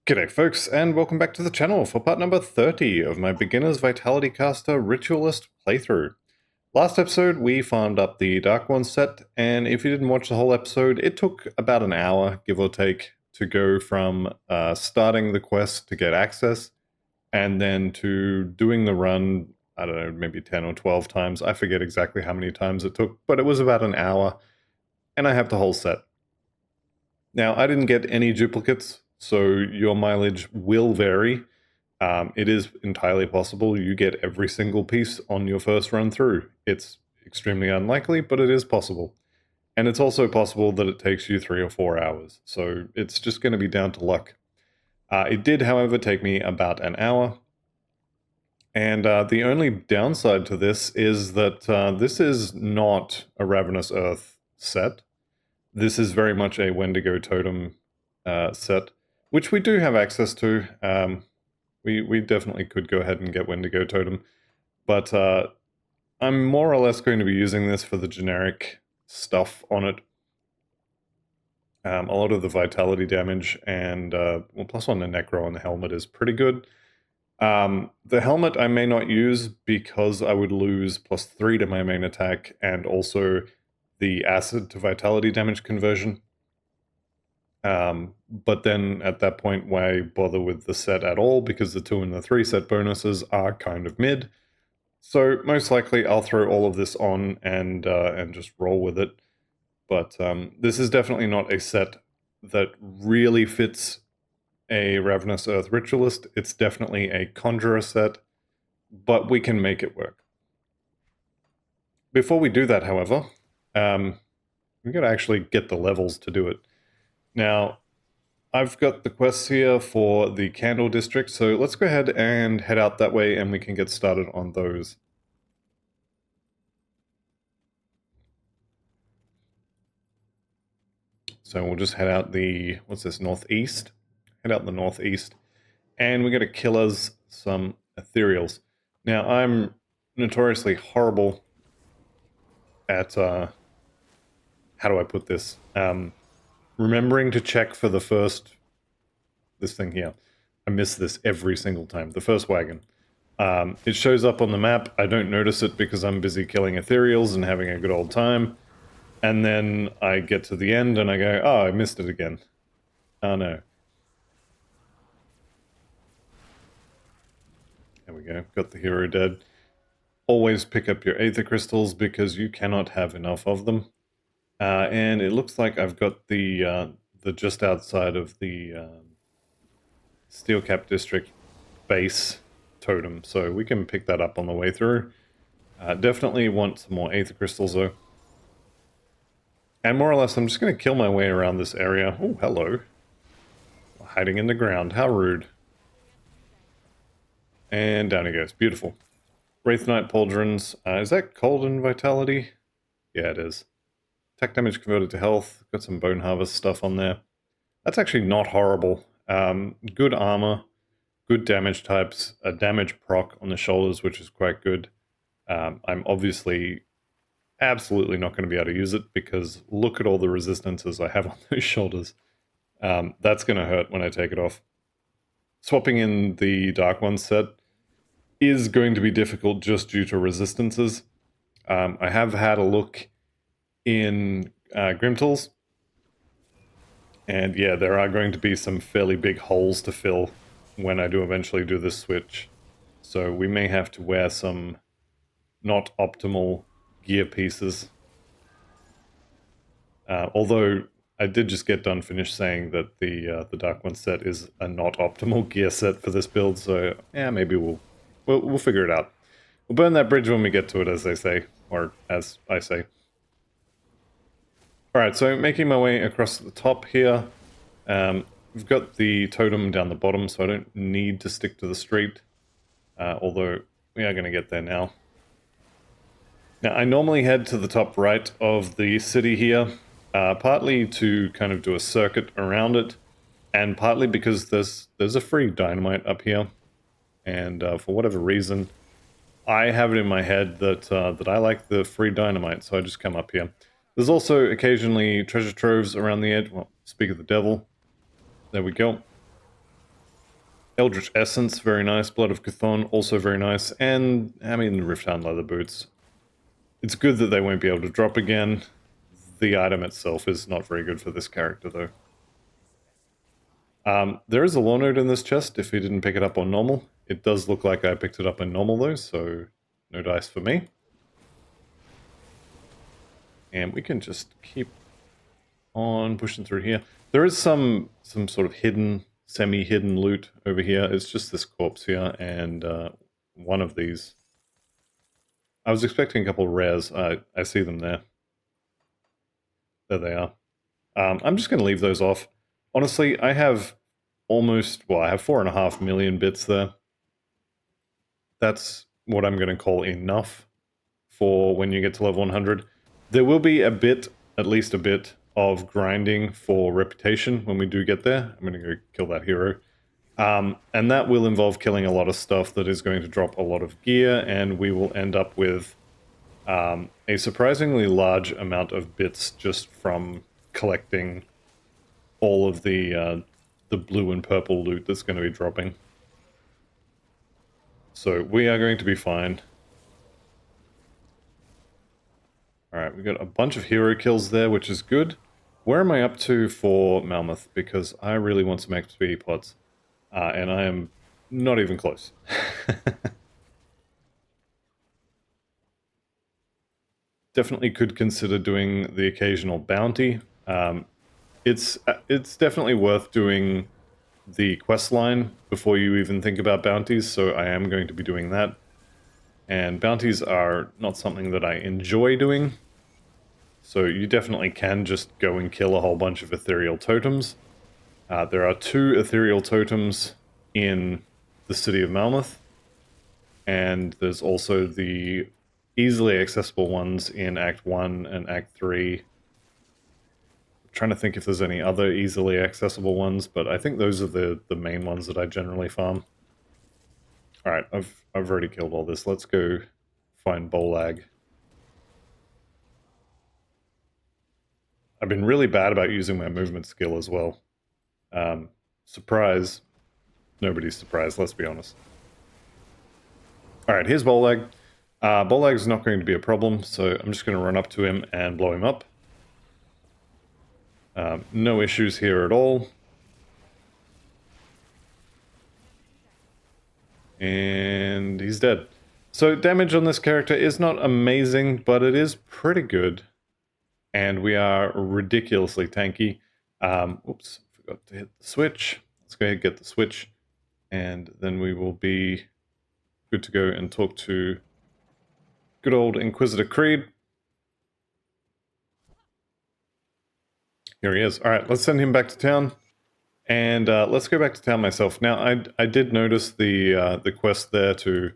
G'day folks, and welcome back to the channel for part number 30 of my Beginner's Vitality Caster Ritualist playthrough. Last episode we farmed up the Dark One set, and if you didn't watch the whole episode, it took about an hour, give or take, to go from starting the quest to get access, and then to doing the run, I don't know, maybe 10 or 12 times. I forget exactly how many times it took, but it was about an hour, and I have the whole set. Now, I didn't get any duplicates, so your mileage will vary. It is entirely possible you get every single piece on your first run through. It's extremely unlikely, but it is possible. And it's also possible that it takes you 3 or 4 hours, so it's just going to be down to luck. It did, however, take me about an hour. And the only downside to this is that this is not a Ravenous Earth set. This is very much a Wendigo Totem set, which we do have access to. We definitely could go ahead and get Wendigo Totem, but I'm more or less going to be using this for the generic stuff on it. A lot of the vitality damage and well, +1 to Necro on the helmet is pretty good. The helmet I may not use because I would lose +3 to my main attack and also the acid to vitality damage conversion. But then at that point, why bother with the set at all? Because the 2 and the 3 set bonuses are kind of mid. So most likely I'll throw all of this on and just roll with it. But this is definitely not a set that really fits a Ravenous Earth Ritualist. It's definitely a Conjurer set, but we can make it work. Before we do that, however, we gotta actually get the levels to do it. Now, I've got the quests here for the Candle District, so let's go ahead and head out that way and we can get started on those. So we'll just head out the, what's this, northeast? Head out the northeast. And we're going to kill us some ethereals. Now, I'm notoriously horrible at, how do I put this? Remembering to check for the first, this thing here. I miss this every single time. The first wagon. It shows up on the map. I don't notice it because I'm busy killing ethereals and having a good old time. And then I get to the end and I go, oh, I missed it again. Oh no. There we go. Got the hero dead. Always pick up your Aether Crystals because you cannot have enough of them. And it looks like I've got the just outside of the Steelcap district base totem, so we can pick that up on the way through. Definitely want some more Aether Crystals though. And more or less, I'm just going to kill my way around this area. Oh, hello. Hiding in the ground. How rude. And down he goes. Beautiful. Wraith Knight Pauldrons. Is that cold and vitality? Yeah, it is. Attack damage converted to health. Got some Bone Harvest stuff on there. That's actually not horrible. Good armor. Good damage types. A damage proc on the shoulders, which is quite good. I'm obviously absolutely not going to be able to use it because look at all the resistances I have on those shoulders. That's going to hurt when I take it off. Swapping in the Dark One set is going to be difficult just due to resistances. I have had a look in Grimtals, and yeah, there are going to be some fairly big holes to fill when I do eventually do this switch. So we may have to wear some not optimal gear pieces. Although I did just get done finished saying that the Dark One set is a not optimal gear set for this build, so yeah, maybe we'll figure it out. We'll burn that bridge when we get to it, as they say, or as I say. Alright, so making my way across the top here. We've got the totem down the bottom, so I don't need to stick to the street. Although we are going to get there now. Now, I normally head to the top right of the city here, partly to kind of do a circuit around it, and partly because there's a free dynamite up here, and for whatever reason, I have it in my head that that I like the free dynamite, so I just come up here. There's also occasionally treasure troves around the edge. Well, speak of the devil. There we go. Eldritch Essence, very nice. Blood of Chthon, also very nice. And, I mean, the Rifthound Leather Boots. It's good that they won't be able to drop again. The item itself is not very good for this character, though. There is a lore node in this chest if you didn't pick it up on normal. It does look like I picked it up in normal, though, so no dice for me. And we can just keep on pushing through here. There is some sort of hidden, semi-hidden loot over here. It's just this corpse here and one of these. I was expecting a couple of rares. I see them there. There they are. I'm just going to leave those off. Honestly, I have almost, well, I have 4.5 million bits there. That's what I'm going to call enough for when you get to level 100. There will be a bit, at least a bit, of grinding for reputation when we do get there. I'm going to go kill that hero. And that will involve killing a lot of stuff that is going to drop a lot of gear, and we will end up with a surprisingly large amount of bits just from collecting all of the blue and purple loot that's going to be dropping. So we are going to be fine. Alright, we got a bunch of hero kills there, which is good. Where am I up to for Malmouth? Because I really want some XP pots. And I am not even close. Definitely could consider doing the occasional bounty. It's definitely worth doing the quest line before you even think about bounties, so I am going to be doing that. And bounties are not something that I enjoy doing, so you definitely can just go and kill a whole bunch of ethereal totems. There are 2 ethereal totems in the city of Malmouth, and there's also the easily accessible ones in Act 1 and Act 3. I'm trying to think if there's any other easily accessible ones, but I think those are the main ones that I generally farm. Alright, I've already killed all this. Let's go find Bolag. I've been really bad about using my movement skill as well. Surprise. Nobody's surprised, let's be honest. Alright, here's Bolag. Bolag's not going to be a problem, so I'm just going to run up to him and blow him up. No issues here at all. And he's dead. So damage on this character is not amazing, but it is pretty good. And we are ridiculously tanky. Oops, forgot to hit the switch. Let's go ahead and get the switch. And then we will be good to go and talk to good old Inquisitor Creed. Here he is. Alright, let's send him back to town. And let's go back to town myself. Now, I did notice the quest there to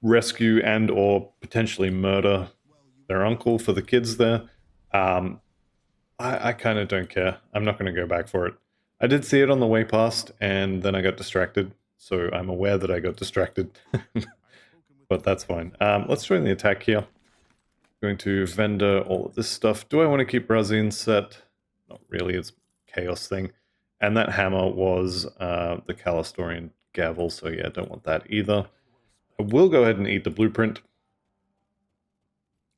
rescue and or potentially murder their uncle for the kids there. I kind of don't care. I'm not going to go back for it. I did see it on the way past, and then I got distracted. So I'm aware that I got distracted. But that's fine. Let's join the attack here. Going to vendor all of this stuff. Do I want to keep Razine set? Not really, it's a chaos thing. And that hammer was the Callistorian gavel, so yeah, don't want that either. I will go ahead and eat the blueprint.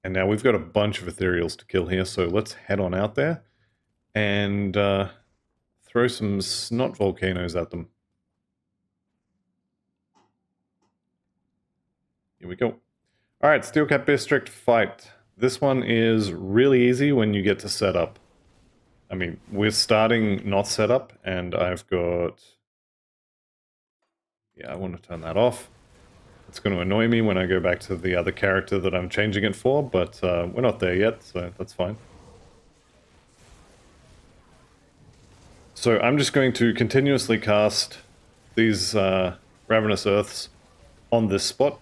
And now we've got a bunch of ethereals to kill here, so let's head on out there and throw some snot volcanoes at them. Here we go. Alright, Steelcap District fight. This one is really easy when you get to set up. I mean, we're starting not set up, and I've got... Yeah, I want to turn that off. It's going to annoy me when I go back to the other character that I'm changing it for, but we're not there yet, so that's fine. So I'm just going to continuously cast these Ravenous Earths on this spot.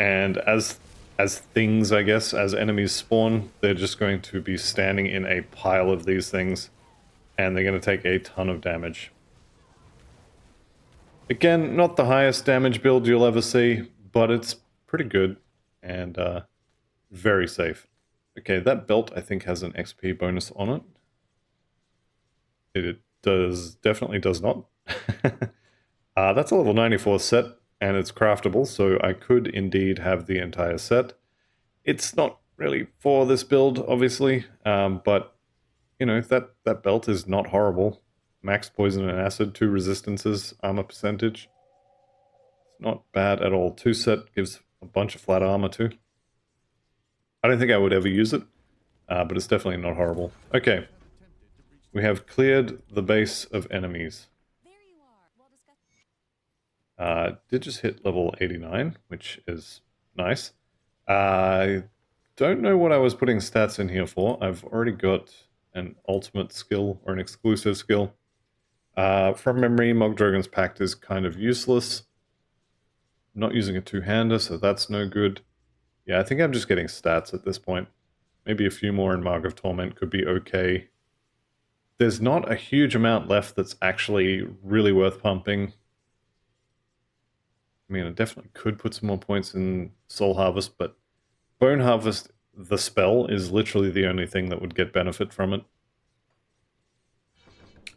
And as things, I guess, as enemies spawn, they're just going to be standing in a pile of these things, and they're going to take a ton of damage. Again, not the highest damage build you'll ever see, but it's pretty good and very safe. Okay, that belt I think has an XP bonus on it. definitely does not. That's a level 94 set, and it's craftable, so I could indeed have the entire set. It's not really for this build, obviously, but, you know, that belt is not horrible. Max poison and acid, 2 resistances, armor percentage. It's not bad at all. 2 set gives a bunch of flat armor too. I don't think I would ever use it, but it's definitely not horrible. Okay. We have cleared the base of enemies. Did just hit level 89, which is nice. I don't know what I was putting stats in here for. I've already got an ultimate skill or an exclusive skill. From memory, Mogdragon's Pact is kind of useless. I'm not using a two-hander, so that's no good. Yeah, I think I'm just getting stats at this point. Maybe a few more in Mark of Torment could be okay. There's not a huge amount left that's actually really worth pumping. I mean, I definitely could put some more points in Soul Harvest, but Bone Harvest, the spell, is literally the only thing that would get benefit from it.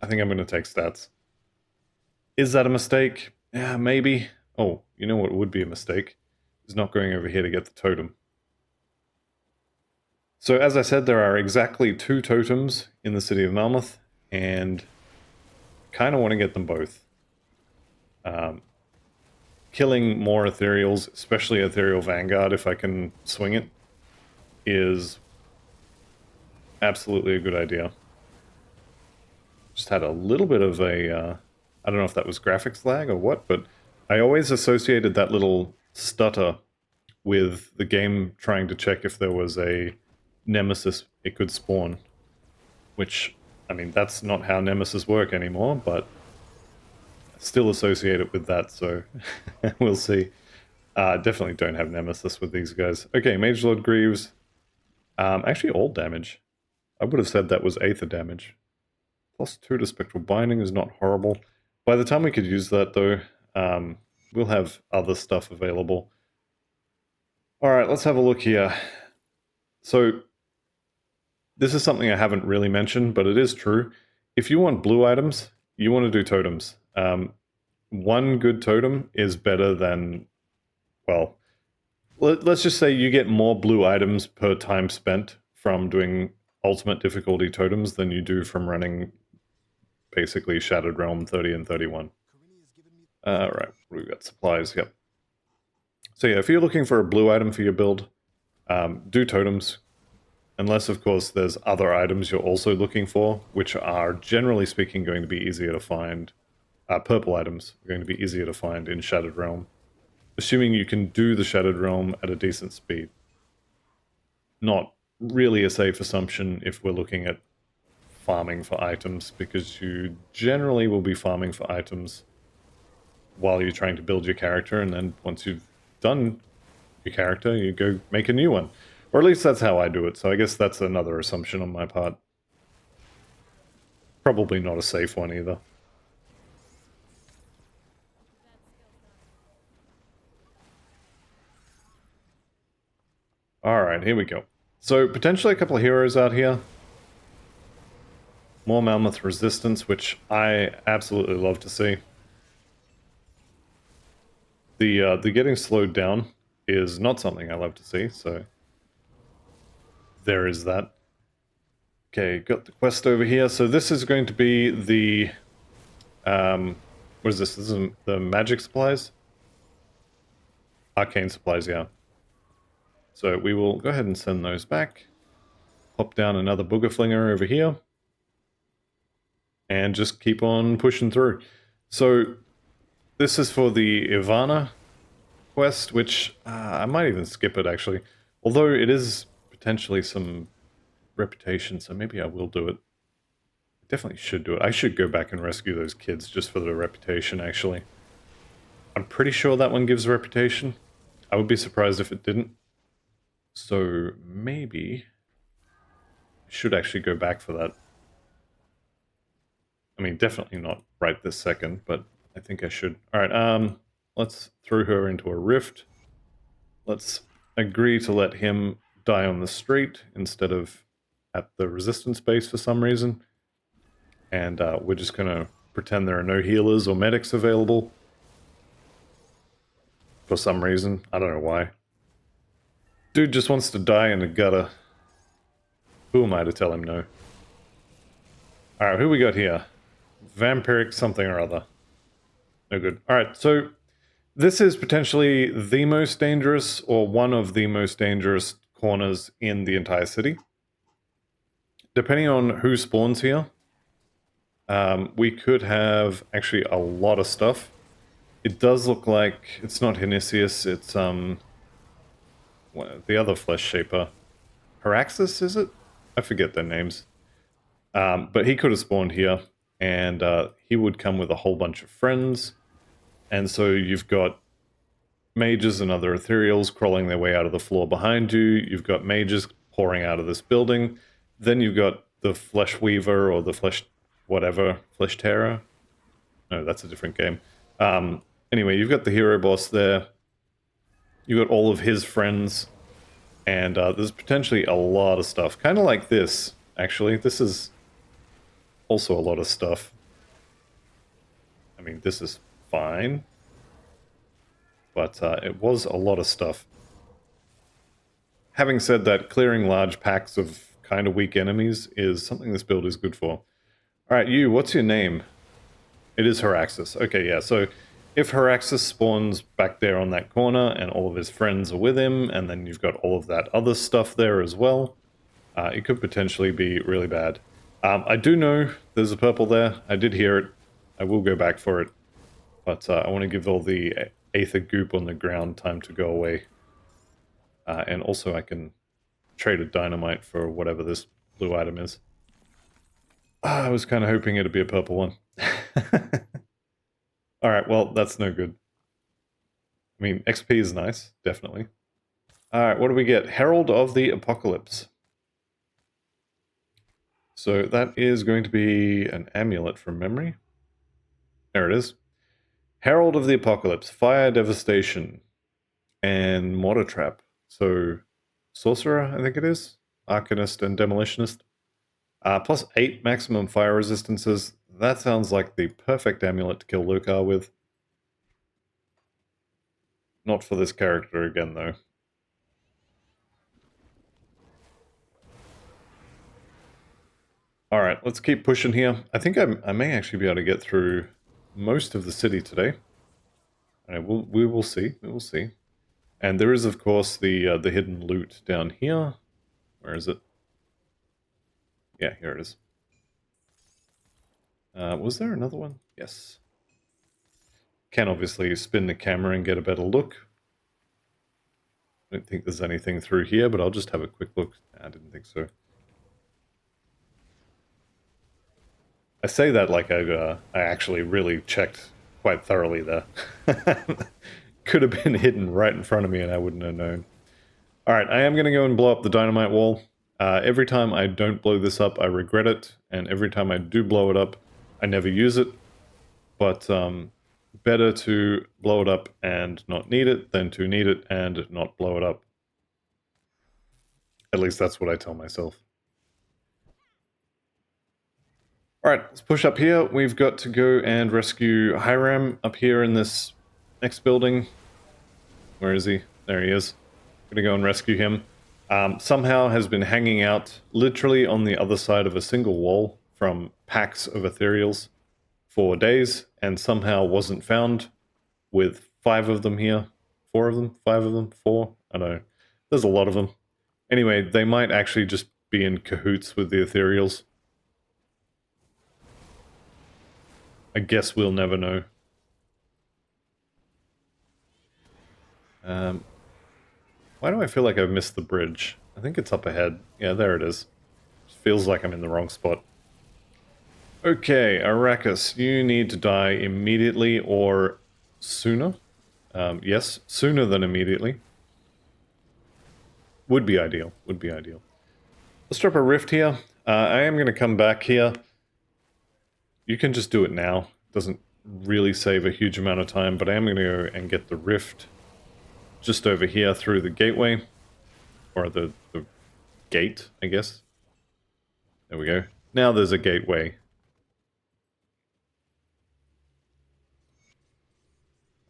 I think I'm going to take stats. Is that a mistake? Yeah, maybe. Oh, you know what would be a mistake? Is not going over here to get the totem. So as I said, there are exactly 2 totems in the city of Malmouth, and kind of want to get them both. Killing more ethereals, especially Ethereal Vanguard, if I can swing it, is absolutely a good idea. Just had a little bit of a, I don't know if that was graphics lag or what, but I always associated that little stutter with the game trying to check if there was a nemesis it could spawn. Which, I mean, that's not how nemesis work anymore, but I still associate it with that, so we'll see. Definitely don't have nemesis with these guys. Okay, Mage Lord Greaves. Actually, all damage. I would have said that was Aether damage. +2 to Spectral Binding is not horrible. By the time we could use that, though, we'll have other stuff available. Alright, let's have a look here. So, this is something I haven't really mentioned, but it is true. If you want blue items, you want to do totems. One good totem is better than, well, let's just say you get more blue items per time spent from doing ultimate difficulty totems than you do from running basically Shattered Realm 30 and 31. Right, we've got supplies, yep. So yeah, if you're looking for a blue item for your build, do totems. Unless, of course, there's other items you're also looking for, which are, generally speaking, going to be easier to find. Purple items are going to be easier to find in Shattered Realm. Assuming you can do the Shattered Realm at a decent speed. Not really a safe assumption if we're looking at farming for items, because you generally will be farming for items while you're trying to build your character, and then once you've done your character, you go make a new one. Or at least that's how I do it, so I guess that's another assumption on my part. Probably not a safe one either. Alright, here we go. So, potentially a couple of heroes out here. More Malmouth resistance, which I absolutely love to see. The getting slowed down is not something I love to see, so there is that. Okay, got the quest over here. So this is going to be the... what is this? This is the magic supplies? Arcane supplies, yeah. So we will go ahead and send those back. Pop down another booger flinger over here. And just keep on pushing through. So this is for the Ivana quest, which I might even skip it actually. Although it is potentially some reputation, so maybe I will do it. I definitely should do it. I should go back and rescue those kids just for the reputation actually. I'm pretty sure that one gives reputation. I would be surprised if it didn't. So maybe I should actually go back for that. I mean, definitely not right this second, but I think I should. Alright, let's throw her into a rift. Let's agree to let him die on the street instead of at the resistance base for some reason. And we're just going to pretend there are no healers or medics available. For some reason. I don't know why. Dude just wants to die in a gutter. Who am I to tell him no? Alright, who we got here? Vampiric something or other. No good. Alright, so this is potentially the most dangerous, or one of the most dangerous corners in the entire city. Depending on who spawns here, we could have actually a lot of stuff. It does look like it's not Hinisius, it's the other flesh shaper. Haraxus, is it? I forget their names. But he could have spawned here, and he would come with a whole bunch of friends. And so you've got mages and other ethereals crawling their way out of the floor behind you. You've got mages pouring out of this building. Then you've got the Flesh Weaver or the Flesh whatever, Flesh Terror. No, that's a different game. Anyway, you've got the hero boss there. You've got all of his friends. And there's potentially a lot of stuff. Kind of like this, actually. This is also a lot of stuff. I mean, this is fine. But it was a lot of stuff. Having said that, clearing large packs of kind of weak enemies is something this build is good for. Alright, you, what's your name? It is Haraxus. Okay, yeah, so if Haraxus spawns back there on that corner and all of his friends are with him, and then you've got all of that other stuff there as well, it could potentially be really bad. I do know there's a purple there. I did hear it. I will go back for it. But I want to give all the aether goop on the ground time to go away. And also I can trade a dynamite for whatever this blue item is. I was kind of hoping it'd be a purple one. Alright, well, that's no good. I mean, XP is nice, definitely. Alright, what do we get? Herald of the Apocalypse. So that is going to be an amulet from memory. There it is. Herald of the Apocalypse, Fire Devastation, and Mortar Trap. So, Sorcerer, I think it is. Arcanist and Demolitionist. Plus 8 maximum fire resistances. That sounds like the perfect amulet to kill Lukar with. Not for this character again, though. Alright, let's keep pushing here. I think I may actually be able to get through most of the city today. We will see. We will see. And there is, of course, the hidden loot down here. Where is it? Yeah, here it is. Was there another one? Yes. Can obviously spin the camera and get a better look. I don't think there's anything through here, but I'll just have a quick look. I didn't think so. I say that like I actually really checked quite thoroughly there. Could have been hidden right in front of me and I wouldn't have known. Alright, I am going to go and blow up the dynamite wall. Every time I don't blow this up, I regret it. And every time I do blow it up, I never use it. But better to blow it up and not need it than to need it and not blow it up. At least that's what I tell myself. Alright, let's push up here. We've got to go and rescue Hiram up here in this next building. Where is he? There he is. Gonna go and rescue him. Somehow has been hanging out literally on the other side of a single wall from packs of ethereals for days, and somehow wasn't found with 5 of them here. 4 of them? 5 of them? 4? I don't know. There's a lot of them. Anyway, they might actually just be in cahoots with the ethereals. I guess we'll never know. Why do I feel like I've missed the bridge? I think it's up ahead. Yeah, there it is. Feels like I'm in the wrong spot. Okay, Arrakis, you need to die immediately or sooner. Yes, sooner than immediately. Would be ideal, would be ideal. Let's drop a rift here. I am going to come back here. You can just do it now. Doesn't really save a huge amount of time, but I am going to go and get the rift just over here through the gateway. Or the gate, I guess. There we go. Now there's a gateway.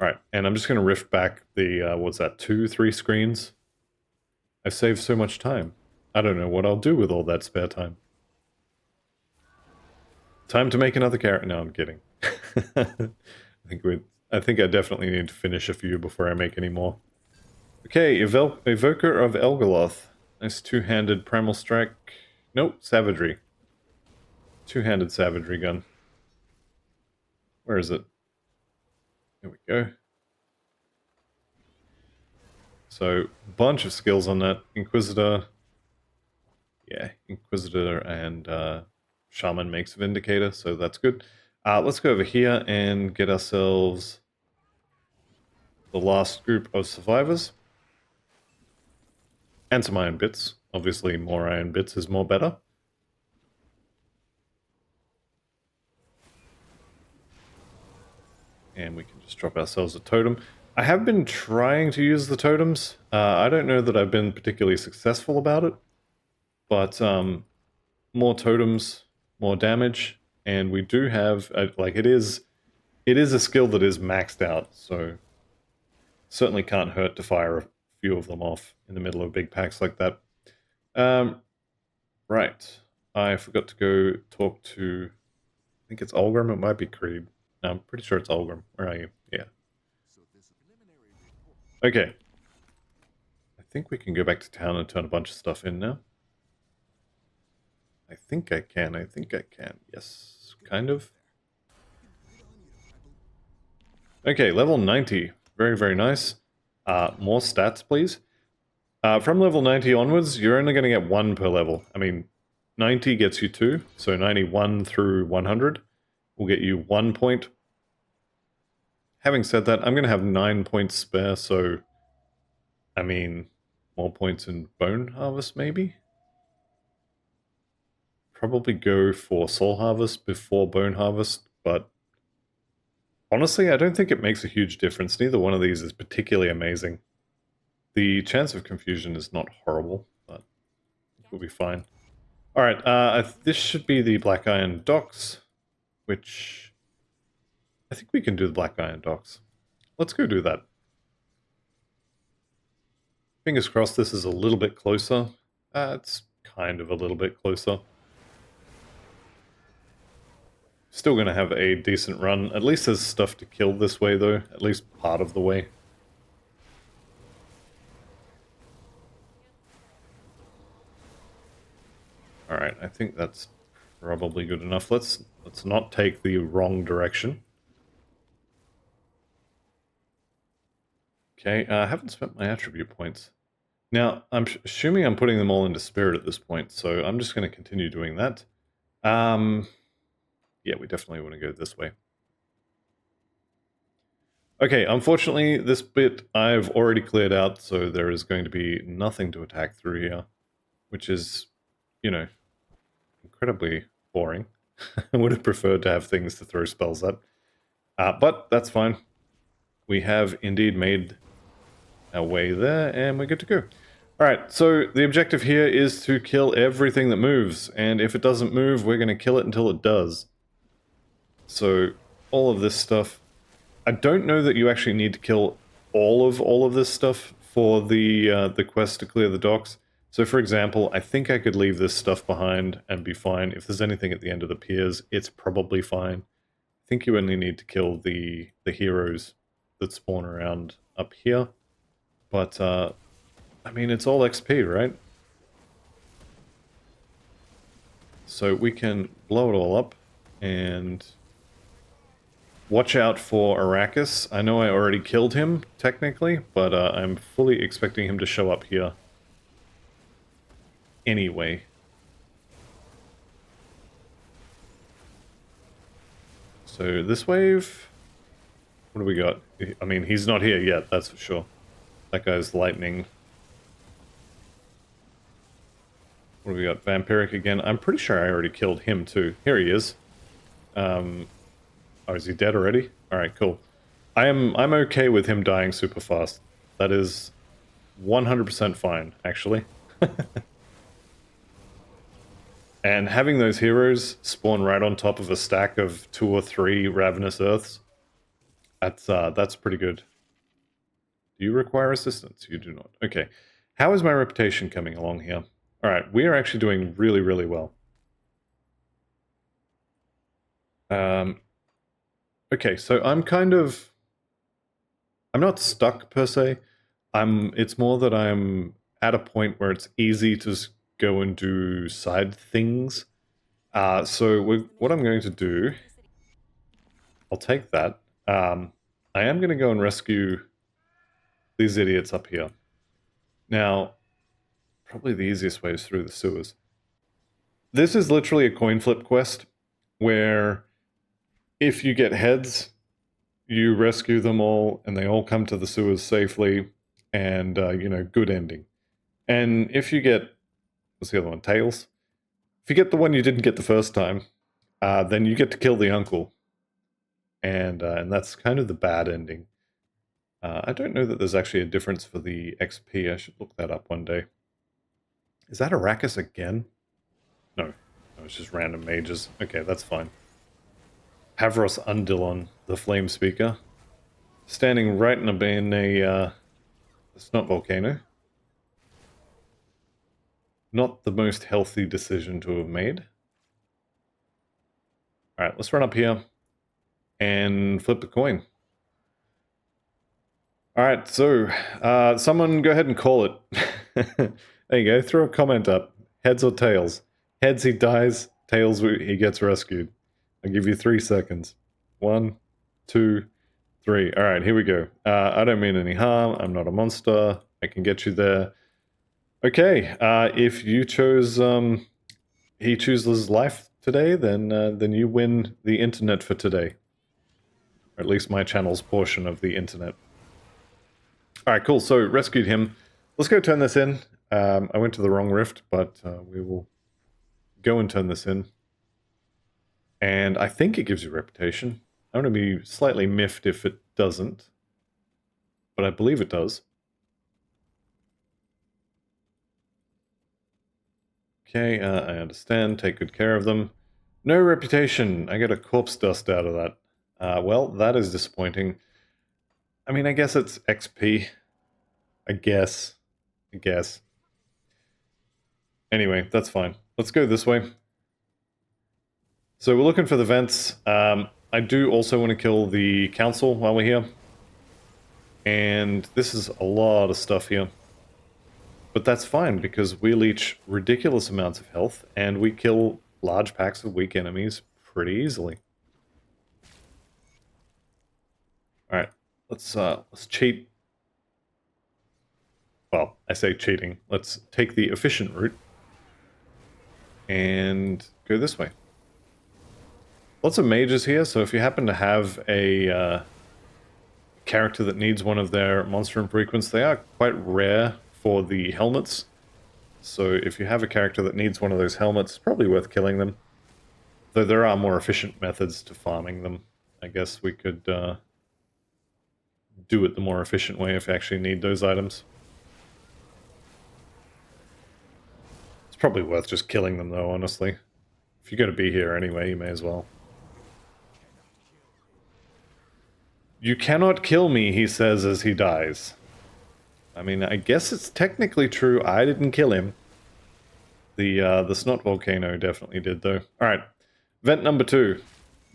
Alright, and I'm just going to rift back the, what's that, 2-3 screens? I've saved so much time. I don't know what I'll do with all that spare time. Time to make another character. No, I'm kidding. I think I definitely need to finish a few before I make any more. Okay, Evoker of Elgaloth. Nice two-handed primal strike. Nope, savagery. Two-handed savagery gun. Where is it? There we go. So, bunch of skills on that. Inquisitor. Yeah, Inquisitor and Shaman makes Vindicator, so that's good. Let's go over here and get ourselves the last group of survivors. And some iron bits. Obviously, more iron bits is more better. And we can just drop ourselves a totem. I have been trying to use the totems. I don't know that I've been particularly successful about it. But more totems, more damage. And we do have, like, it is a skill that is maxed out. So certainly can't hurt to fire a few of them off in the middle of big packs like that. Right. I forgot to go talk to, I think it's Olgrim, it might be Creed. No, I'm pretty sure it's Olgrim. Where are you? Yeah. Okay. I think we can go back to town and turn a bunch of stuff in now. I think I can. Yes, kind of. Okay, level 90. Very, very nice. More stats, please. From level 90 onwards, you're only going to get 1 per level. I mean, 90 gets you 2, so 91 through 100 will get you 1 point. Having said that, I'm going to have 9 points spare, so, I mean, more points in Bone Harvest, maybe? Probably go for Soul Harvest before Bone Harvest, but honestly, I don't think it makes a huge difference. Neither one of these is particularly amazing. The chance of confusion is not horrible, but we'll be fine. Alright, this should be the Black Iron Docks, which I think we can do the Black Iron Docks. Let's go do that. Fingers crossed this is a little bit closer. It's kind of a little bit closer. Still going to have a decent run. At least there's stuff to kill this way, though. At least part of the way. Alright, I think that's probably good enough. Let's not take the wrong direction. Okay, I haven't spent my attribute points. Now, I'm assuming I'm putting them all into spirit at this point, so I'm just going to continue doing that. Yeah, we definitely want to go this way. Okay, unfortunately, this bit I've already cleared out, so there is going to be nothing to attack through here, which is, you know, incredibly boring. I would have preferred to have things to throw spells at. But that's fine. We have indeed made our way there, and we're good to go. Alright, so the objective here is to kill everything that moves, and if it doesn't move, we're going to kill it until it does. So, all of this stuff. I don't know that you actually need to kill all of this stuff for the quest to clear the docks. So for example, I think I could leave this stuff behind and be fine. If there's anything at the end of the piers, it's probably fine. I think you only need to kill the heroes that spawn around up here. But, I mean, it's all XP, right? So we can blow it all up and watch out for Arrakis. I know I already killed him, technically, but I'm fully expecting him to show up here anyway. So this wave, what do we got? I mean, he's not here yet, that's for sure. That guy's lightning. What do we got? Vampiric again. I'm pretty sure I already killed him too. Here he is. Oh, is he dead already? Alright, cool. I'm okay with him dying super fast. That is 100% fine, actually. And having those heroes spawn right on top of a stack of 2 or 3 Ravenous Earths, That's pretty good. Do you require assistance? You do not. Okay. How is my reputation coming along here? All right, we are actually doing really, really well. Okay, so I'm not stuck per se. It's more that I'm at a point where it's easy to go and do side things. So what I'm going to do, I'll take that. I am going to go and rescue these idiots up here. Now, probably the easiest way is through the sewers. This is literally a coin flip quest where if you get heads, you rescue them all and they all come to the sewers safely and, good ending. And if you get, what's the other one, tails? If you get the one you didn't get the first time, then you get to kill the uncle. And that's kind of the bad ending. I don't know that there's actually a difference for the XP. I should look that up one day. Is that Arrakis again? No, it's just random mages. Okay, that's fine. Havros Undilon, the Flame Speaker. Standing right in a snot volcano. Not the most healthy decision to have made. Alright, let's run up here and flip the coin. Alright, so someone go ahead and call it. There you go, throw a comment up. Heads or tails? Heads, he dies. Tails, he gets rescued. I'll give you 3 seconds. 1, 2, 3. Alright, here we go. I don't mean any harm. I'm not a monster. I can get you there. Okay, if you chose, he chooses life today, then you win the internet for today. Or at least my channel's portion of the internet. Alright, cool. So, rescued him. Let's go turn this in. I went to the wrong rift, but we will go and turn this in. And I think it gives you reputation. I'm going to be slightly miffed if it doesn't. But I believe it does. Okay, I understand. Take good care of them. No reputation. I get a corpse dust out of that. Well, that is disappointing. I mean, I guess it's XP. I guess. Anyway, that's fine. Let's go this way. So we're looking for the vents. I do also want to kill the council while we're here. And this is a lot of stuff here. But that's fine, because we leech ridiculous amounts of health, and we kill large packs of weak enemies pretty easily. Alright, let's cheat. Well, I say cheating. Let's take the efficient route and go this way. Lots of mages here, so if you happen to have a character that needs one of their monster infrequents, they are quite rare for the helmets. So if you have a character that needs one of those helmets, it's probably worth killing them. Though there are more efficient methods to farming them. I guess we could do it the more efficient way if you actually need those items. It's probably worth just killing them though, honestly. If you're going to be here anyway, you may as well. You cannot kill me, he says as he dies. I mean, I guess it's technically true. I didn't kill him. The snot volcano definitely did, though. Alright, vent number 2.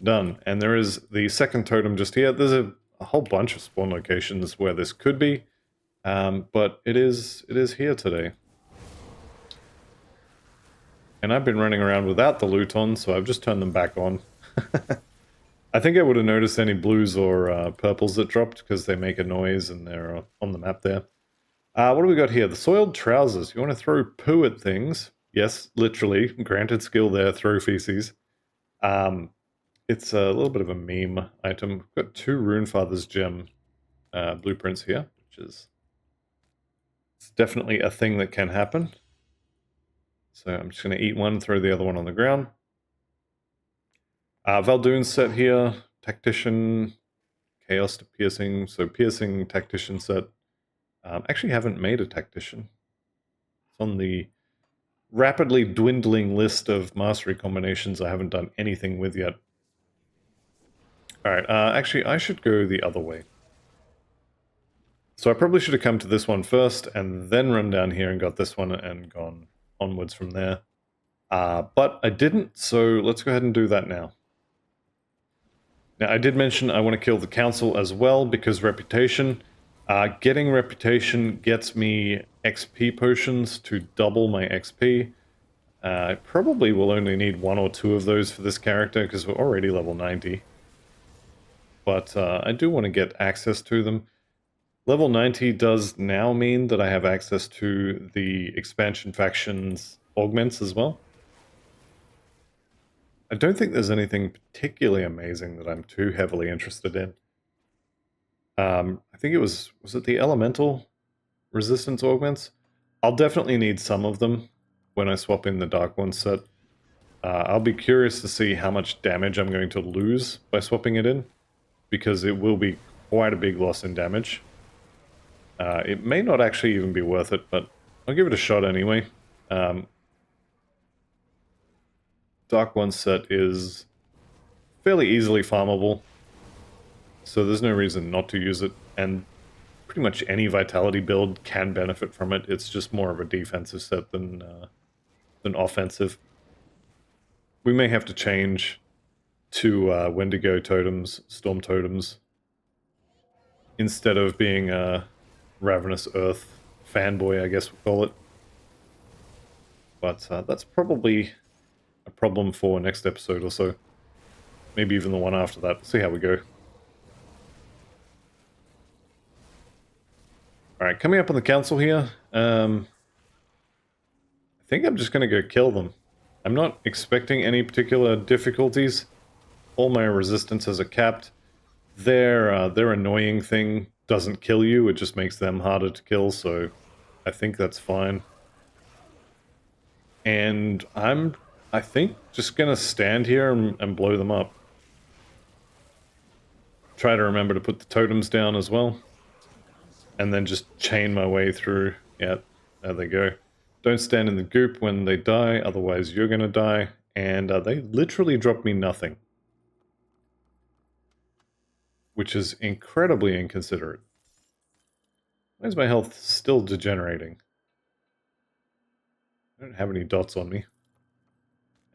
Done. And there is the second totem just here. There's a whole bunch of spawn locations where this could be. But it is here today. And I've been running around without the loot on, so I've just turned them back on. I think I would have noticed any blues or purples that dropped, because they make a noise and they're on the map there. What do we got here? The soiled trousers. You want to throw poo at things? Yes, literally. Granted skill there, throw feces. It's a little bit of a meme item. We've got 2 Runefather's gem blueprints here, which is it's definitely a thing that can happen. So I'm just going to eat one, throw the other one on the ground. Valdoon's set here. Tactician, Chaos to Piercing. So Piercing, Tactician set. Actually haven't made a Tactician. It's on the rapidly dwindling list of mastery combinations I haven't done anything with yet. Alright, actually I should go the other way. So I probably should have come to this one first, and then run down here and got this one and gone onwards from there. But I didn't, so let's go ahead and do that now. Now I did mention I want to kill the council as well, because reputation. Getting reputation gets me XP potions to double my XP. I probably will only need 1 or 2 of those for this character, because we're already level 90. But I do want to get access to them. Level 90 does now mean that I have access to the expansion factions augments as well. I don't think there's anything particularly amazing that I'm too heavily interested in. I think it was it the elemental resistance augments? I'll definitely need some of them when I swap in the Dark One set. I'll be curious to see how much damage I'm going to lose by swapping it in, because it will be quite a big loss in damage. It may not actually even be worth it, but I'll give it a shot anyway. Dark One set is fairly easily farmable, so there's no reason not to use it, and pretty much any Vitality build can benefit from it. It's just more of a defensive set than offensive. We may have to change to Wendigo totems, Storm totems, instead of being a Ravenous Earth fanboy, I guess we'll call it. But that's probably a problem for next episode or so. Maybe even the one after that. We'll see how we go. Alright, coming up on the council here. I think I'm just going to go kill them. I'm not expecting any particular difficulties. All my resistances are capped. Their annoying thing doesn't kill you, it just makes them harder to kill, so I think that's fine. And I think, just gonna stand here and blow them up. Try to remember to put the totems down as well. And then just chain my way through. Yeah, there they go. Don't stand in the goop when they die, otherwise you're gonna die. And they literally drop me nothing. Which is incredibly inconsiderate. Why is my health still degenerating? I don't have any dots on me.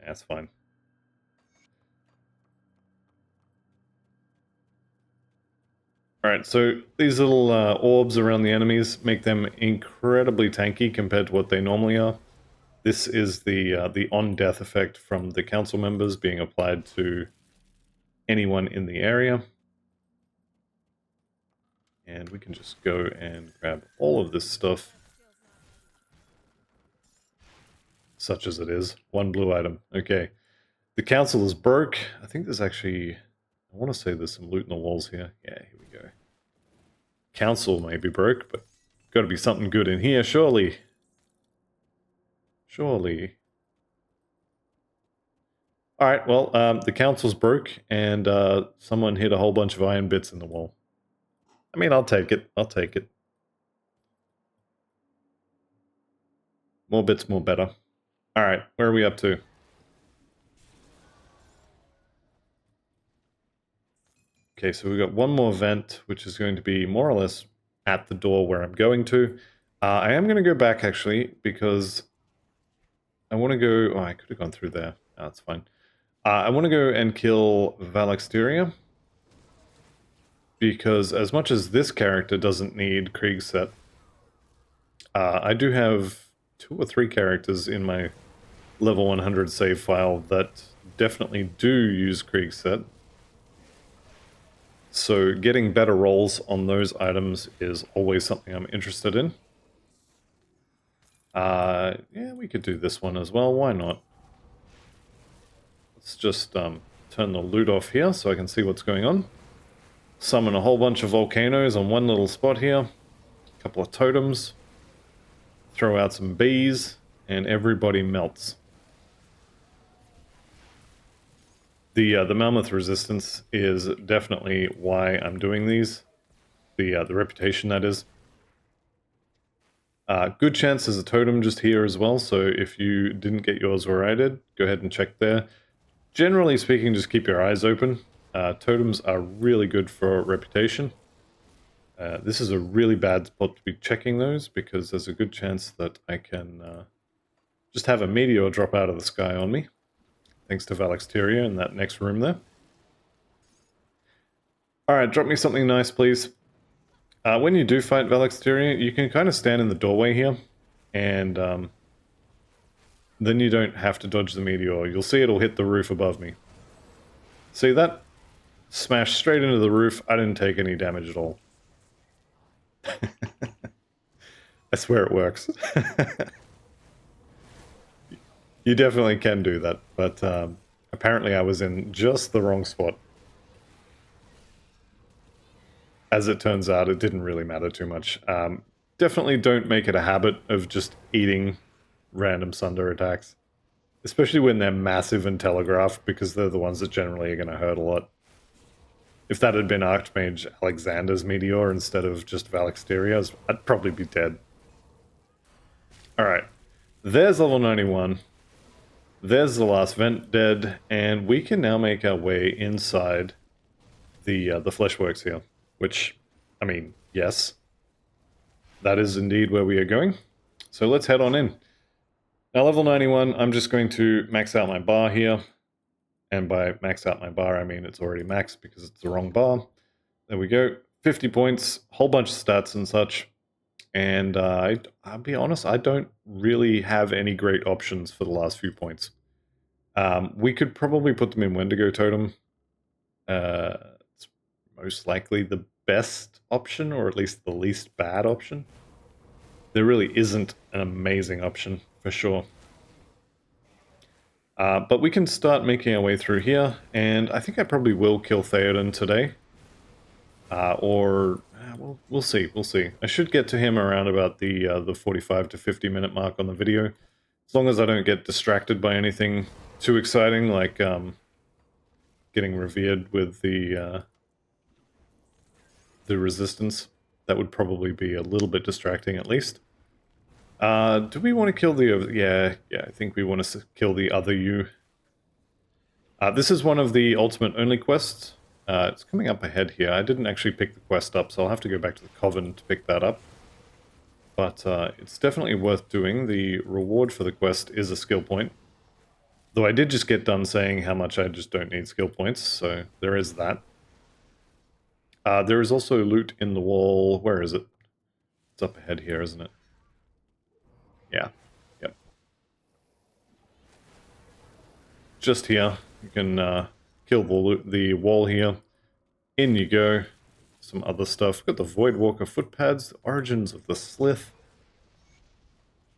That's fine. Alright, so these little orbs around the enemies make them incredibly tanky compared to what they normally are. This is the on-death effect from the council members being applied to anyone in the area. And we can just go and grab all of this stuff. Such as it is. One blue item. Okay. The council is broke. I think there's actually... I want to say there's some loot in the walls here. Yeah, here we go. Council may be broke, but got to be something good in here, surely. Surely. Alright, well, the council's broke, and someone hit a whole bunch of iron bits in the wall. I mean, I'll take it. I'll take it. More bits, more better. Alright, where are we up to? Okay, so we've got one more vent, which is going to be more or less at the door where I'm going to. I am going to go back, actually, because I want to go... Oh, I could have gone through there. Oh, that's fine. I want to go and kill Valexteria, because as much as this character doesn't need Krieg set, I do have 2 or 3 characters in my level 100 save file that definitely do use Krieg set. So getting better rolls on those items is always something I'm interested in. Yeah, we could do this one as well, why not? Let's just turn the loot off here so I can see what's going on. Summon a whole bunch of volcanoes on one little spot here. A couple of totems. Throw out some bees, and everybody melts. The Malmouth resistance is definitely why I'm doing these. The reputation, that is. Good chance there's a totem just here as well, so if you didn't get yours where I did, go ahead and check there. Generally speaking, just keep your eyes open. Totems are really good for reputation. This is a really bad spot to be checking those, because there's a good chance that I can just have a meteor drop out of the sky on me, thanks to Valexteria in that next room there. Alright, drop me something nice, please. When you do fight Valexteria, you can kind of stand in the doorway here, and then you don't have to dodge the meteor. You'll see it'll hit the roof above me. See that? Smashed straight into the roof. I didn't take any damage at all. I swear it works. You definitely can do that, but apparently I was in just the wrong spot. As it turns out, it didn't really matter too much. Definitely don't make it a habit of just eating random Sunder attacks. Especially when they're massive and telegraphed, because they're the ones that generally are going to hurt a lot. If that had been Archmage Alexander's Meteor instead of just Valexteria's, I'd probably be dead. Alright, there's level 91. There's the last vent dead, and we can now make our way inside the Fleshworks here. Which, I mean, yes. That is indeed where we are going. So let's head on in. Now level 91, I'm just going to max out my bar here. And by max out my bar, I mean it's already maxed because it's the wrong bar. There we go. 50 points, whole bunch of stats and such. And I'll be honest, I don't really have any great options for the last few points. We could probably put them in Wendigo Totem. It's most likely the best option, or at least the least bad option. There really isn't an amazing option, for sure. But we can start making our way through here, and I think I probably will kill Theoden today. We'll see, we'll see. I should get to him around about the 45 to 50 minute mark on the video. As long as I don't get distracted by anything too exciting, like getting revered with the resistance. That would probably be a little bit distracting, at least. Do we want to kill the... Yeah, I think we want to kill the other you. This is one of the Ultimate Only quests. It's coming up ahead here. I didn't actually pick the quest up, so I'll have to go back to the Coven to pick that up. But it's definitely worth doing. The reward for the quest is a skill point. Though I did just get done saying how much I just don't need skill points, so there is that. There is also loot in the wall. Where is it? It's up ahead here, isn't it? Yeah. Yep. Just here. You can kill the wall here. In you go. Some other stuff. Got the Voidwalker footpads, the origins of the Slith.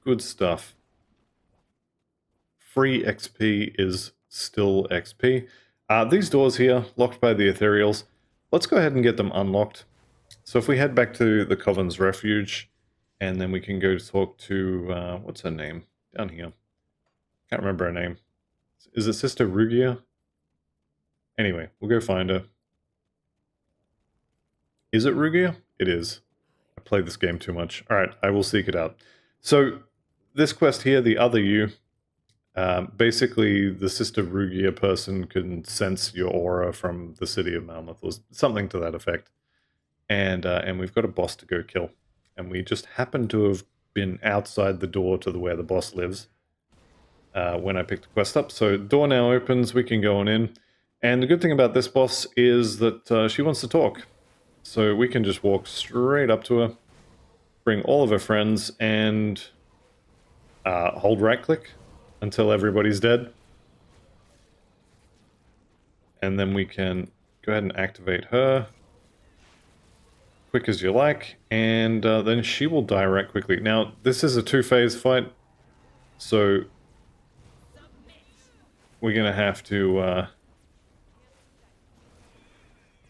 Good stuff. Free XP is still XP. These doors here, locked by the Ethereals. Let's go ahead and get them unlocked. So if we head back to the Coven's Refuge, and then we can go talk to, what's her name? Down here. Can't remember her name. Is it Sister Rugia? Anyway, we'll go find her. Is it Rugia? It is. I play this game too much. Alright, I will seek it out. So, this quest here, the other you, basically the Sister Rugia person can sense your aura from the city of Malmouth, or something to that effect. And we've got a boss to go kill. And we just happen to have been outside the door to where the boss lives when I picked the quest up. So door now opens, we can go on in. And the good thing about this boss is that she wants to talk. So we can just walk straight up to her, bring all of her friends, and hold right click until everybody's dead. And then we can go ahead and activate her. Quick as you like, and then she will die right quickly. Now, this is a two-phase fight, so we're going to have to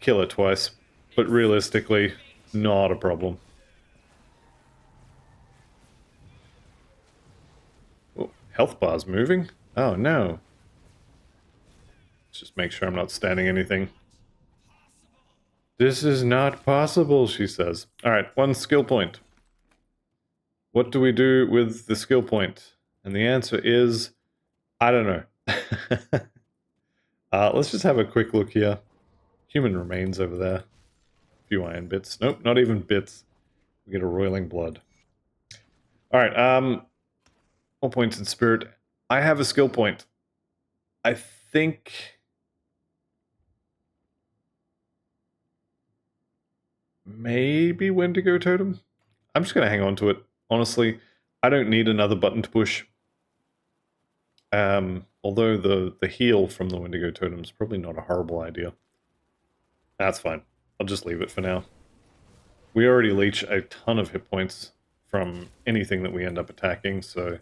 kill her twice, but realistically, not a problem. Oh, health bar's moving? Oh, no. Let's just make sure I'm not standing anything. This is not possible, she says. Alright, 1 skill point. What do we do with the skill point? And the answer is, I don't know. Let's just have a quick look here. human remains over there. A few iron bits. Nope, not even bits. We get a roiling blood. Alright, more points in spirit. I have a skill point. I think... maybe Wendigo Totem? I'm just going to hang on to it. Honestly, I don't need another button to push. Although the heal from the Wendigo Totem is probably not a horrible idea. That's fine. I'll just leave it for now. We already leech a ton of hit points from anything that we end up attacking, so...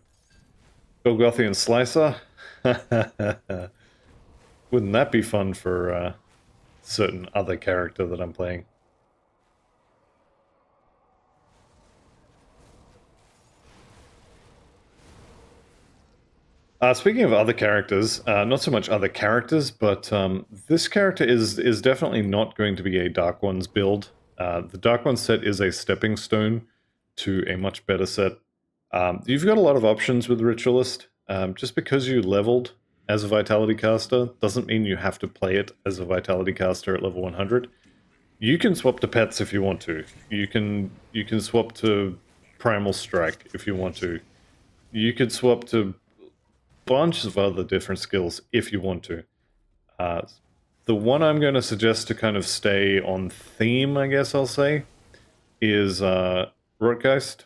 Golgothian Slicer? Wouldn't that be fun for a certain other character that I'm playing? Speaking of other characters, not so much other characters, but this character is definitely not going to be a Dark Ones build. The Dark Ones set is a stepping stone to a much better set. You've got a lot of options with Ritualist. Just because you leveled as a Vitality caster doesn't mean you have to play it as a Vitality caster at level 100. You can swap to pets if you want to. You can swap to Primal Strike if you want to. You could swap to bunch of other different skills if you want to. The one I'm going to suggest to kind of stay on theme, I guess I'll say, is Rotgeist,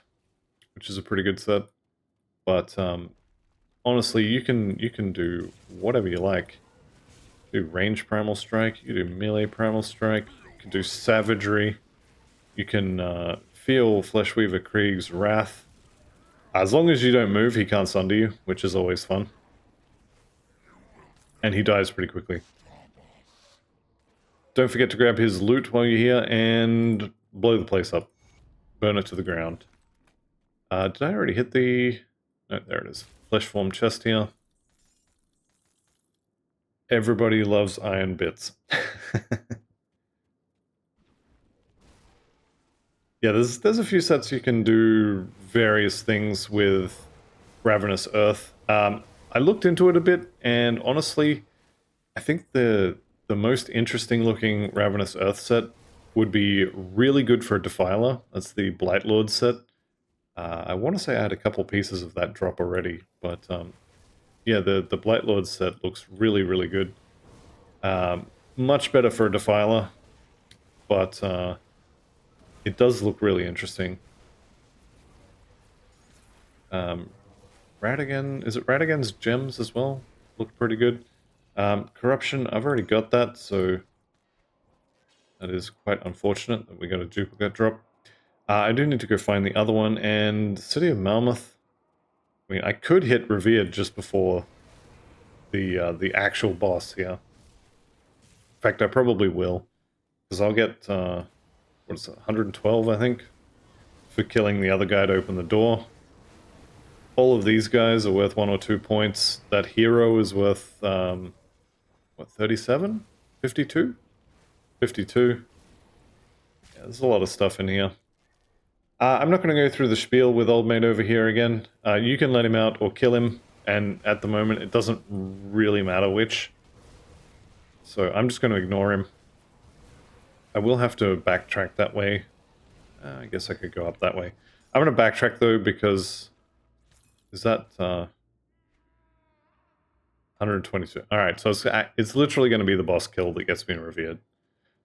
which is a pretty good set. But honestly, you can do whatever you like. You do range Primal Strike, you do melee Primal Strike, you can do Savagery, you can feel Fleshweaver Krieg's Wrath. As long as you don't move, he can't sunder you, which is always fun. And he dies pretty quickly. Don't forget to grab his loot while you're here and blow the place up. Burn it to the ground. Did I already hit the... No, there it is. Flesh form chest here. Everybody loves iron bits. Yeah, there's a few sets you can do various things with Ravenous Earth. I looked into it a bit, and honestly, I think the most interesting looking Ravenous Earth set would be really good for a Defiler. That's the Blightlord set. I want to say I had a couple pieces of that drop already, but yeah, the Blightlord set looks really, really good. Much better for a Defiler, but it does look really interesting. Radigan, is it Radigan's gems as well? Look pretty good. Corruption, I've already got that, so that is quite unfortunate that we got a duplicate drop. I do need to go find the other one, and City of Malmouth. I mean, I could hit Revered just before the actual boss here. In fact, I probably will, because I'll get, what is it, 112, I think, for killing the other guy to open the door. All of these guys are worth 1 or 2 points. That hero is worth, what, 37? 52? 52. Yeah, there's a lot of stuff in here. I'm not going to go through the spiel with Old Mate over here again. You can let him out or kill him, and at the moment it doesn't really matter which. So I'm just going to ignore him. I will have to backtrack that way. I guess I could go up that way. I'm going to backtrack though because... Is that 122? Alright, so it's literally going to be the boss kill that gets me revered.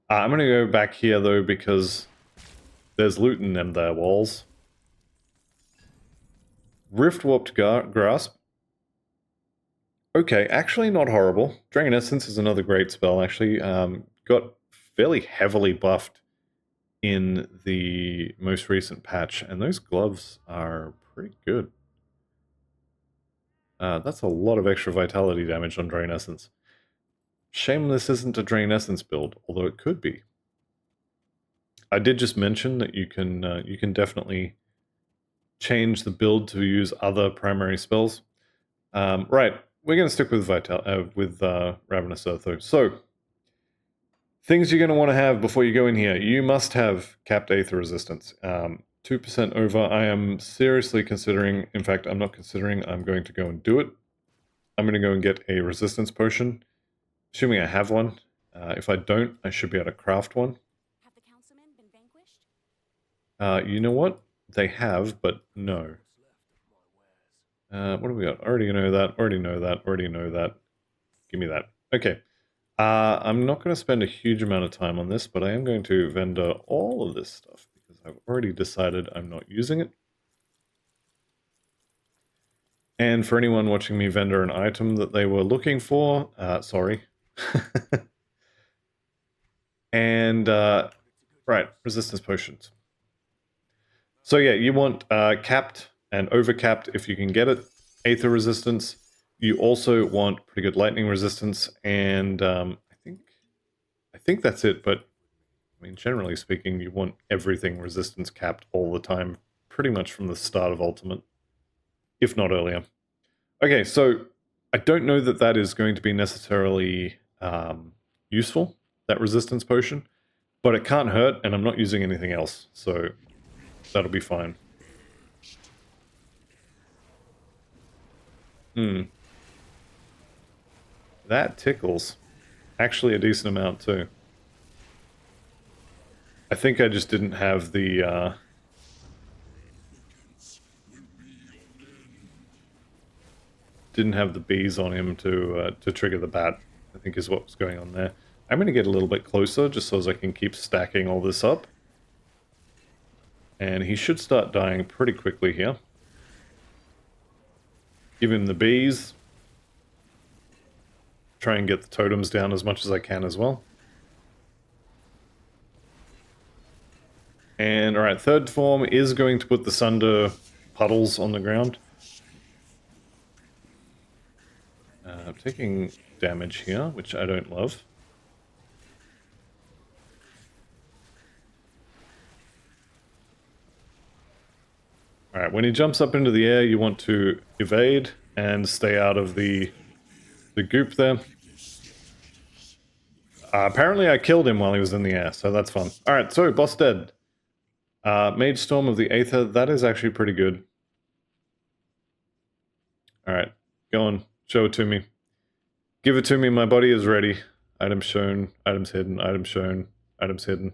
I'm going to go back here though because there's loot in them there walls. Rift Warped Grasp. Okay, actually not horrible. Dragon Essence is another great spell actually. Got fairly heavily buffed in the most recent patch, and those gloves are pretty good. That's a lot of extra vitality damage on Drain Essence. Shame this isn't a Drain Essence build, although it could be. I did just mention that you can definitely change the build to use other primary spells. Right, we're going to stick with Ravenous Earth though. So, things you're going to want to have before you go in here. You must have capped Aether Resistance. 2% over. I am seriously considering, in fact, I'm not considering, I'm going to go and do it. I'm going to go and get a resistance potion, assuming I have one. If I don't, I should be able to craft one. Have the councilmen been vanquished? You know what? They have, but no. What do we got? Already know that, already know that, already know that. Give me that. Okay. I'm not going to spend a huge amount of time on this, but I am going to vendor all of this stuff because I've already decided I'm not using it. And for anyone watching me vendor an item that they were looking for, sorry. And, right, resistance potions. So yeah, you want capped and overcapped if you can get it. Aether resistance. You also want pretty good lightning resistance, and I think that's it. But I mean, generally speaking, you want everything resistance capped all the time, pretty much from the start of Ultimate, if not earlier. Okay, so I don't know that that is going to be necessarily useful, that resistance potion, but it can't hurt, and I'm not using anything else, so that'll be fine. That tickles. Actually a decent amount, too. I think I just didn't have the, bees on him to trigger the bat, I think is what was going on there. I'm going to get a little bit closer, just so as I can keep stacking all this up. And he should start dying pretty quickly here. Give him the bees. Try and get the totems down as much as I can as well. And alright, third form is going to put the Sunder puddles on the ground. I'm taking damage here, which I don't love. Alright, when he jumps up into the air, you want to evade and stay out of the goop there. Apparently I killed him while he was in the air, so that's fun. Alright, so boss dead. Mage Storm of the Aether, that is actually pretty good. Alright, go on, show it to me. Give it to me, my body is ready. Items shown, items hidden, items shown, items hidden.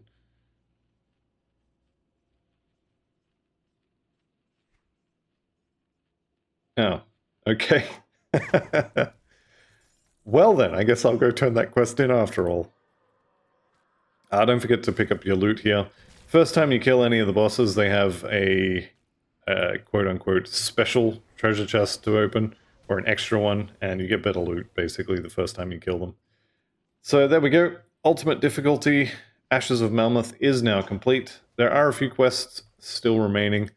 Oh, okay. Well then, I guess I'll go turn that quest in after all. Don't forget to pick up your loot here. First time you kill any of the bosses, they have a quote-unquote special treasure chest to open, or an extra one, and you get better loot, basically, the first time you kill them. So there we go. Ultimate difficulty, Ashes of Malmouth, is now complete. There are a few quests still remaining.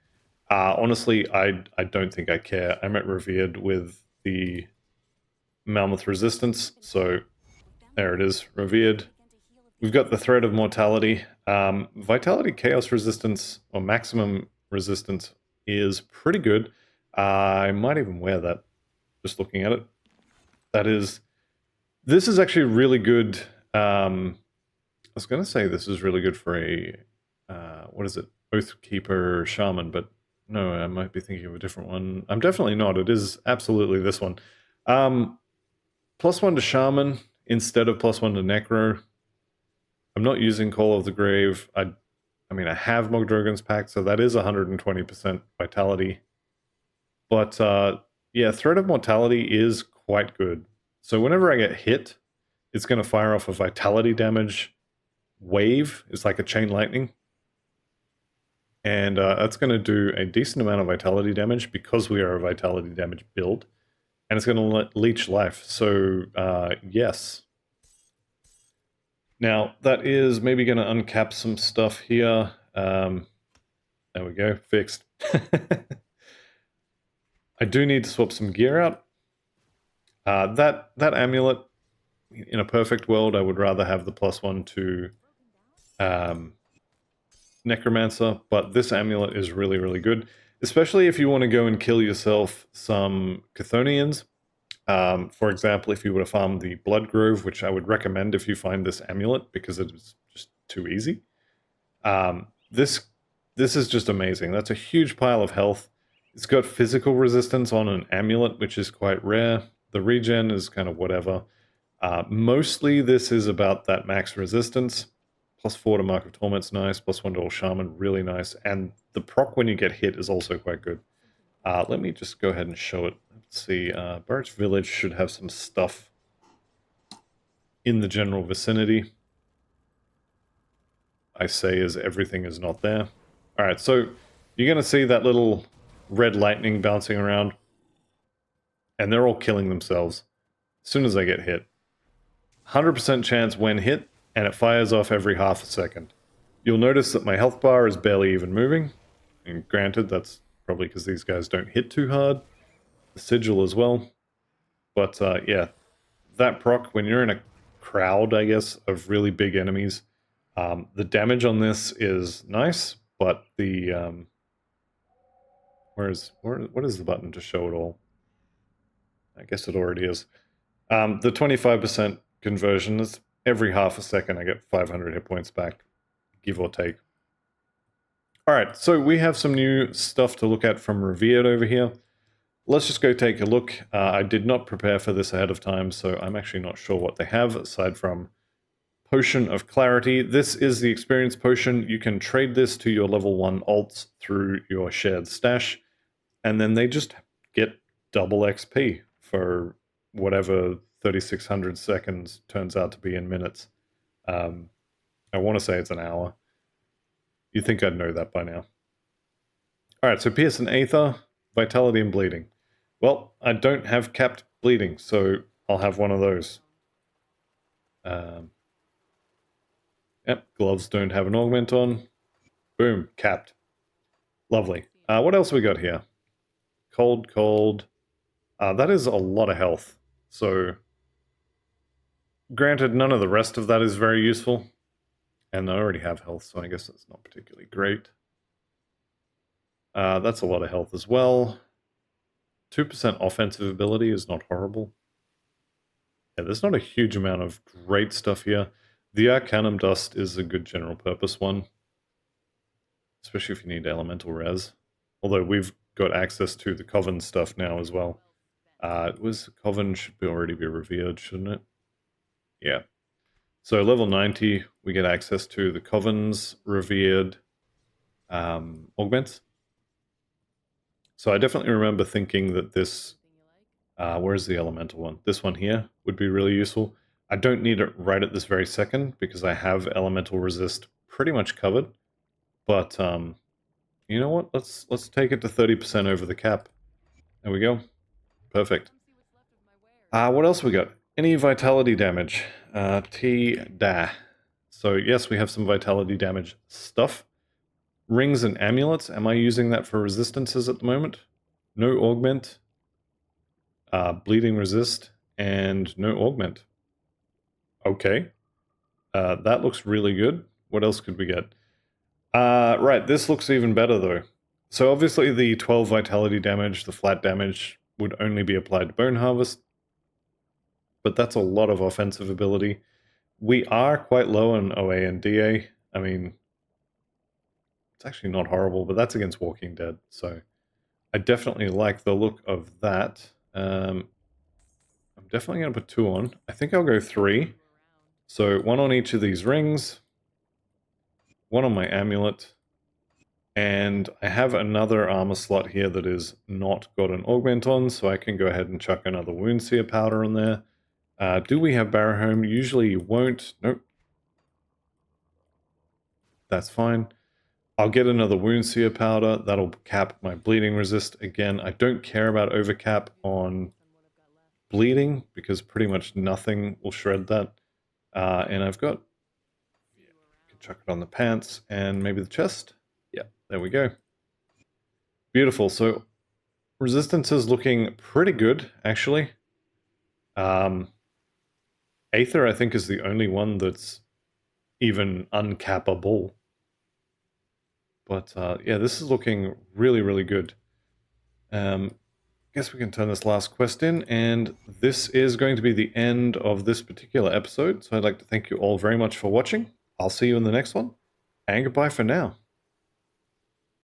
Honestly, I don't think I care. I'm at Revered with the Malmouth Resistance, so there it is, Revered. We've got the Thread of Mortality. Vitality Chaos Resistance, or Maximum Resistance, is pretty good. I might even wear that, just looking at it. This is actually really good. I was going to say this is really good for a, what is it, Oathkeeper Shaman, but no, I might be thinking of a different one. I'm definitely not. It is absolutely this one. +1 to Shaman instead of +1 to Necro. I'm not using Call of the Grave. I mean, I have Mogdrogan's Pact, so that is 120% vitality. But, yeah, Thread of Mortality is quite good. So whenever I get hit, it's going to fire off a vitality damage wave. It's like a chain lightning. And that's going to do a decent amount of vitality damage because we are a vitality damage build. And it's going to leech life. So, yes. Now, that is maybe going to uncap some stuff here. There we go, fixed. I do need to swap some gear out. That amulet, in a perfect world, I would rather have the +1 to Necromancer, but this amulet is really, really good, especially if you want to go and kill yourself some Chthonians. For example, if you were to farm the Blood Grove, which I would recommend if you find this amulet, because it is just too easy. This is just amazing. That's a huge pile of health. It's got physical resistance on an amulet, which is quite rare. The regen is kind of whatever. Mostly this is about that max resistance. +4 to Mark of Torment's nice, +1 to All Shaman, really nice. And the proc when you get hit is also quite good. Let me just go ahead and show it. Let's see. Burridge Village should have some stuff in the general vicinity. I say as everything is not there. Alright, so you're going to see that little red lightning bouncing around. And they're all killing themselves as soon as they get hit. 100% chance when hit, and it fires off every half a second. You'll notice that my health bar is barely even moving. And granted, that's probably because these guys don't hit too hard. The sigil as well. But yeah, that proc, when you're in a crowd, I guess, of really big enemies, the damage on this is nice, but the... what is the button to show it all? I guess it already is. The 25% conversion is every half a second I get 500 hit points back, give or take. Alright, so we have some new stuff to look at from Revered over here. Let's just go take a look. I did not prepare for this ahead of time, so I'm actually not sure what they have, aside from Potion of Clarity. This is the Experience Potion. You can trade this to your level 1 alts through your shared stash, and then they just get double XP for whatever 3600 seconds turns out to be in minutes. I want to say it's an hour. You'd think I'd know that by now. Alright, so Pierce and Aether, Vitality and Bleeding. Well, I don't have capped bleeding, so I'll have one of those. Yep, gloves don't have an augment on. Boom, capped. Lovely. What else we got here? Cold, cold. That is a lot of health. So, granted, none of the rest of that is very useful. And I already have health, so I guess that's not particularly great. That's a lot of health as well. 2% offensive ability is not horrible. Yeah, there's not a huge amount of great stuff here. The Arcanum Dust is a good general purpose one. Especially if you need elemental res. Although we've got access to the Coven stuff now as well. Coven should already be revered, shouldn't it? Yeah. So level 90, we get access to the Coven's revered augments. So I definitely remember thinking that this, where's the elemental one? This one here would be really useful. I don't need it right at this very second because I have elemental resist pretty much covered. But you know what? Let's take it to 30% over the cap. There we go. Perfect. What else we got? Any vitality damage? T-da. So yes, we have some vitality damage stuff. Rings and amulets. Am I using that for resistances at the moment? No augment. Bleeding resist. And no augment. Okay. That looks really good. What else could we get? Right, this looks even better though. So obviously the 12 vitality damage, the flat damage, would only be applied to Bone Harvest. But that's a lot of offensive ability. We are quite low on OA and DA. I mean, it's actually not horrible, but that's against Walking Dead. So I definitely like the look of that. I'm definitely going to put 2 on. I think I'll go 3. So 1 on each of these rings. 1 on my amulet. And I have another armor slot here that is not got an augment on, so I can go ahead and chuck another Wound Seer powder on there. Do we have Barrowhome? Usually you won't. Nope. That's fine. I'll get another Wound Seer powder. That'll cap my bleeding resist again. I don't care about overcap on bleeding because pretty much nothing will shred that. And I've got... Yeah, I can chuck it on the pants and maybe the chest. Yeah, there we go. Beautiful. So resistance is looking pretty good, actually. Aether, I think, is the only one that's even uncappable. But yeah, this is looking really, really good. Guess we can turn this last quest in, and this is going to be the end of this particular episode. So I'd like to thank you all very much for watching. I'll see you in the next one, and goodbye for now.